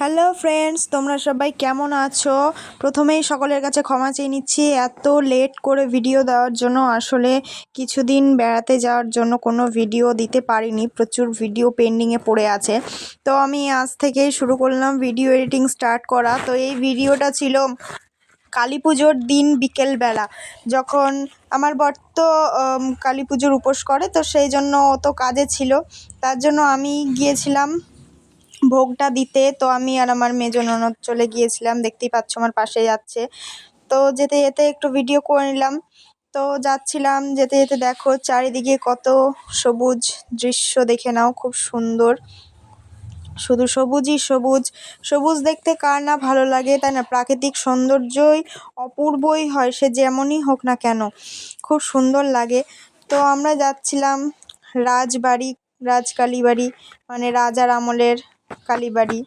Hello friends, তোমরা সবাই কেমন আছো? প্রথমেই সকলের কাছে ক্ষমা চেয়ে নিচ্ছি এত লেট করে ভিডিও দেওয়ার জন্য। আসলে কিছুদিন বেড়াতে যাওয়ার জন্য কোনো ভিডিও দিতে পারিনি, প্রচুর ভিডিও পেন্ডিংয়ে পড়ে আছে। তো আমি আজ থেকেই শুরু করলাম ভিডিও এডিটিং স্টার্ট করা। তো এই ভিডিওটা ছিল কালী পুজোর দিন বিকেলবেলা, যখন আমার বর তো কালী পুজোর উপোস করে, তো সেই জন্য ও তো কাজে ছিল, তার জন্য আমি গিয়েছিলাম ভোগটা দিতে। তো আমি আর আমার মেজো ননদ চলে গিয়েছিলাম, দেখতেই পাচ্ছ আমার পাশে যাচ্ছে। তো যেতে যেতে একটু ভিডিও করে নিলাম। তো যাচ্ছিলাম, যেতে যেতে দেখো চারিদিকে কত সবুজ দৃশ্য, দেখে নাও, খুব সুন্দর, শুধু সবুজই সবুজ। সবুজ দেখতে কার না ভালো লাগে, তাই না? প্রাকৃতিক সৌন্দর্যই অপূর্বই হয়, সে যেমনই হোক না কেন, খুব সুন্দর লাগে। তো আমরা যাচ্ছিলাম রাজবাড়ি, রাজকালীবাড়ি, মানে রাজার আমলের কালীবাড়ি।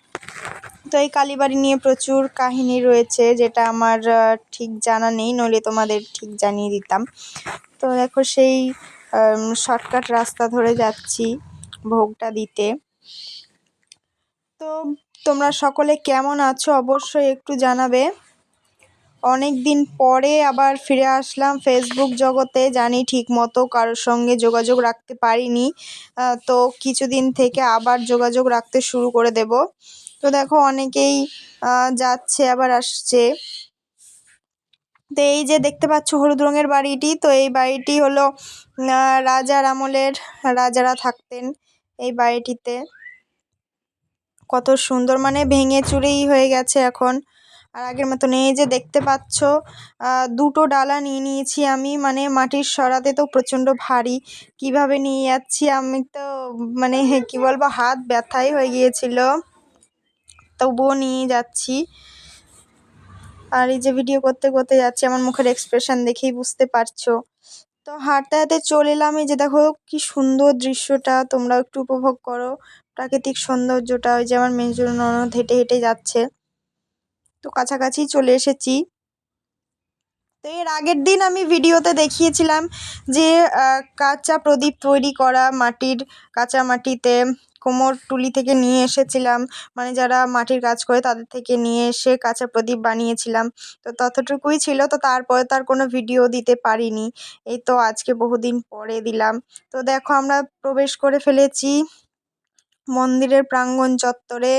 তো এই কালীবাড়ি নিয়ে প্রচুর কাহিনী রয়েছে, যেটা আমার ঠিক জানা নেই, নইলে তোমাদের ঠিক জানিয়ে দিতাম। তো দেখো সেই শর্টকাট রাস্তা ধরে যাচ্ছি ভোগটা দিতে। তো তোমরা সকলে কেমন আছো অবশ্যই একটু জানাবে। অনেক দিন পরে আবার ফিরে আসলাম ফেসবুক জগতে, জানি ঠিক মতো কারোর সঙ্গে যোগাযোগ রাখতে পারিনি। তো কিছুদিন থেকে আবার যোগাযোগ রাখতে শুরু করে দেব। তো দেখো অনেকেই যাচ্ছে আবার আসছে। তো এই যে দেখতে পাচ্ছ হলুদ রঙের বাড়িটি, তো এই বাড়িটি হলো রাজার আমলের, রাজারা থাকতেন এই বাড়িটিতে। কত সুন্দর, মানে ভেঙে চুরেই হয়ে গেছে এখন, আর আগের মতো নেই। যে দেখতে পাচ্ছ দুটো ডালা নিয়ে নিয়েছি আমি, মানে মাটির সরাতে তো প্রচণ্ড ভারী, কিভাবে নিয়ে যাচ্ছি আমি তো, মানে কি বলবো, হাত ব্যথাই হয়ে গিয়েছিল, তবুও নিয়ে যাচ্ছি। আর এই যে ভিডিও করতে করতে যাচ্ছি, আমার মুখের এক্সপ্রেশন দেখেই বুঝতে পারছো। তো হাঁটতে হাঁটতে চলে এলাম, এই যে দেখো কি সুন্দর দৃশ্যটা, তোমরাও একটু উপভোগ করো প্রাকৃতিক সৌন্দর্যটা। ওই যে আমার মেজো ননদ হেঁটে হেঁটে যাচ্ছে, তো কাছাকাছি চলে এসেছি। তো এর আগের দিন আমি ভিডিওতে দেখিয়েছিলাম যে কাঁচা প্রদীপ তৈরি করা, মাটির কাঁচা মাটিতে কুমোরটুলি থেকে নিয়ে এসেছিলাম, মানে যারা মাটির কাজ করে তাদের থেকে নিয়ে এসে কাঁচা প্রদীপ বানিয়েছিলাম। তো ততটুকুই ছিল, তো তারপরে তার কোনো ভিডিও দিতে পারিনি। এই তো আজকে বহুদিন পরে দিলাম। তো দেখো আমরা প্রবেশ করে ফেলেছি মন্দিরের প্রাঙ্গণ চত্বরে।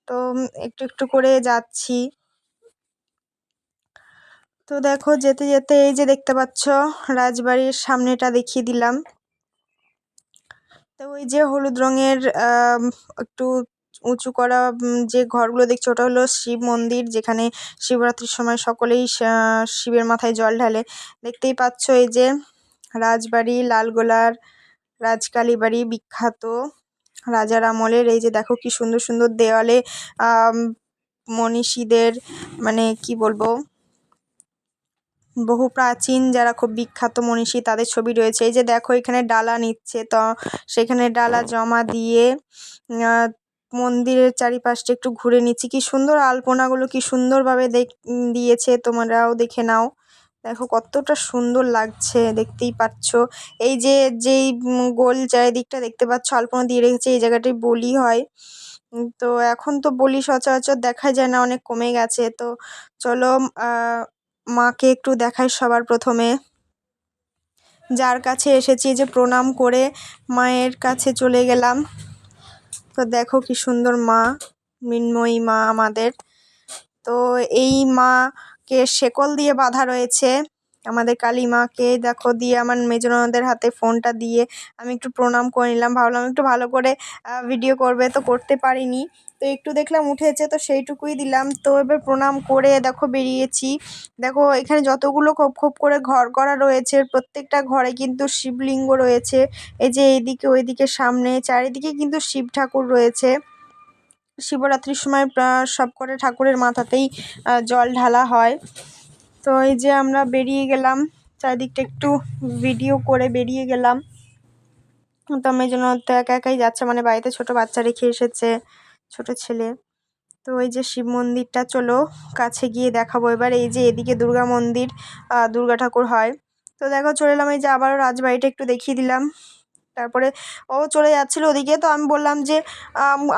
তো একটু একটু করে যাচ্ছি। তো দেখো যেতে যেতে এই যে দেখতে পাচ্ছ রাজবাড়ির সামনেটা দেখিয়ে দিলাম। তো ওই যে হলুদ রঙের একটু উঁচু করা যে ঘরগুলো দেখছো, ওটা হলো শিব মন্দির, যেখানে শিবরাত্রির সময় সকলেই শিবের মাথায় জল ঢালে। দেখতেই পাচ্ছ এই যে রাজবাড়ি, লালগোলার রাজকালীবাড়ি, বিখ্যাত রাজার আমলের। এই যে দেখো কি সুন্দর সুন্দর দেওয়ালে মনীষীদের, মানে কি বলবো, বহু প্রাচীন যারা খুব বিখ্যাত মনীষী তাদের ছবি রয়েছে। এই যে দেখো এখানে ডালা নিচ্ছে, তো সেখানে ডালা জমা দিয়ে মন্দিরের চারিপাশটা একটু ঘুরে নিচ্ছি। কি সুন্দর আলপনাগুলো, কি সুন্দরভাবে দিয়েছে, তোমরাও দেখে নাও। দেখো কতটা সুন্দর লাগছে, দেখতেই পাচ্ছ। এই যে যেই গোল চারিদিকটা দেখতে পাচ্ছ আলপনা দিয়ে রেখেছে, এই জায়গাটায় বলি হয়। তো এখন তো বলি সচরাচর দেখা যায় না, অনেক কমে গেছে। তো চলো মাকে একটু দেখাই সবার প্রথমে, যার কাছে এসেছি, যে প্রণাম করে মায়ের কাছে চলে গেলাম। তো দেখো কি সুন্দর মা, মৃন্ময়ী মা আমাদের। তো এই মাকে শেকল দিয়ে বাঁধা রয়েছে, আমাদের কালী মাকে দেখো দিয়ে আমার মেজো ননদের হাতে ফোনটা দিয়ে আমি একটু প্রণাম করে নিলাম। ভাবলাম একটু ভালো করে ভিডিও করবে, তো করতে পারিনি। তো একটু দেখলাম উঠেছে, তো সেইটুকুই দিলাম। তো এবার প্রণাম করে দেখো বেরিয়েছি। দেখো এখানে যতগুলো খোপ খোপ করে ঘর করা রয়েছে, প্রত্যেকটা ঘরে কিন্তু শিবলিঙ্গ রয়েছে। এই যে এইদিকে ওইদিকে সামনে চারিদিকে কিন্তু শিব ঠাকুর রয়েছে। শিবরাত্রির সময় সব কটা ঠাকুরের মাথাতেই জল ঢালা হয়। তো এই যে আমরা বেরিয়ে গেলাম, চারিদিকটা একটু ভিডিও করে বেরিয়ে গেলাম। তো আমি এই জন্য তো একা একাই যাচ্ছে, মানে বাড়িতে ছোট বাচ্চা রেখে এসেছে, ছোট ছেলে। তো এই যে শিব মন্দিরটা চলো কাছে গিয়ে দেখাবো এবার। এই যে এদিকে দুর্গা মন্দির, দুর্গা ঠাকুর হয়। তো দেখো চলে এলাম, এই যে আবারও রাজবাড়িটা একটু দেখিয়ে দিলাম। তারপরে ও চলে যাচ্ছিলো ওদিকে, তো আমি বললাম যে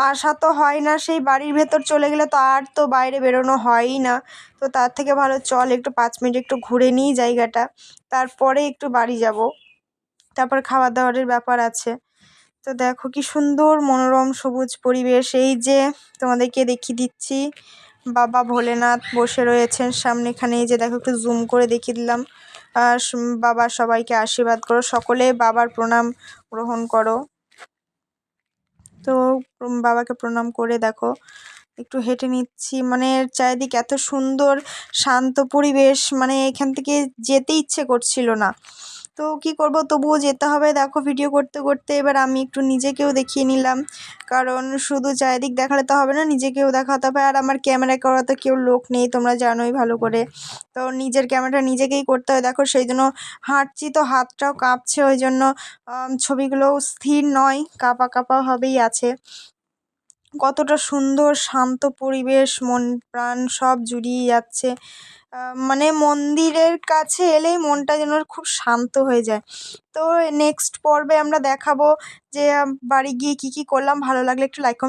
আসা তো হয় না, সেই বাড়ির ভেতর চলে গেলে তো আর তো বাইরে বেরোনো হয়ই না, তো তার থেকে ভালো চল একটু 5 মিনিট একটু ঘুরে নিই জায়গাটা, তারপরে একটু বাড়ি যাব। তারপর খাবার দাবারের ব্যাপার আছে। তো দেখো কি সুন্দর মনোরম সবুজ পরিবেশ। এই যে তোমাদেরকে দেখিয়ে দিচ্ছি, বাবা ভোলেনাথ বসে রয়েছেন সামনেখানে। এই যে দেখো, একটু জুম করে দেখিয়ে দিলাম। বাবা সবাইকে আশীর্বাদ করো, সকলে বাবার প্রণাম গ্রহণ করো। তো বাবাকে প্রণাম করে দেখো একটু হেঁটে নিচ্ছি, মানে চারিদিক এত সুন্দর শান্ত পরিবেশ, মানে এখান থেকে যেতে ইচ্ছে করছিল না, তো কি করব, তবুও যেতে হবে। দেখো ভিডিও করতে করতে এবার আমি একটু নিজেকেও দেখিয়ে নিলাম, কারণ শুধু চারিদিক দেখালে তো হবে না, নিজেকেও দেখাতে হবে। আর আমার ক্যামেরা করা তো কেউ লোক নেই, তোমরা জানোই ভালো করে, তো নিজের ক্যামেরাটা নিজেকেই করতে হয়। দেখো সেই জন্য হাঁটছি, তো হাতটাও কাঁপছে, ওই জন্য ছবিগুলোও স্থির নয়, কাঁপা কাঁপা হবেই আছে। কতটা সুন্দর শান্ত পরিবেশ, মন প্রাণ সব জুড়িয়ে যাচ্ছে। মানে মন্দিরের কাছে এলেই মনটা যেন খুব শান্ত হয়ে যায়। তো নেক্সট পর্বে আমরা দেখাবো যে বাড়ি গিয়ে কী কী করলাম। ভালো লাগলে একটু লাইক কমেন্ট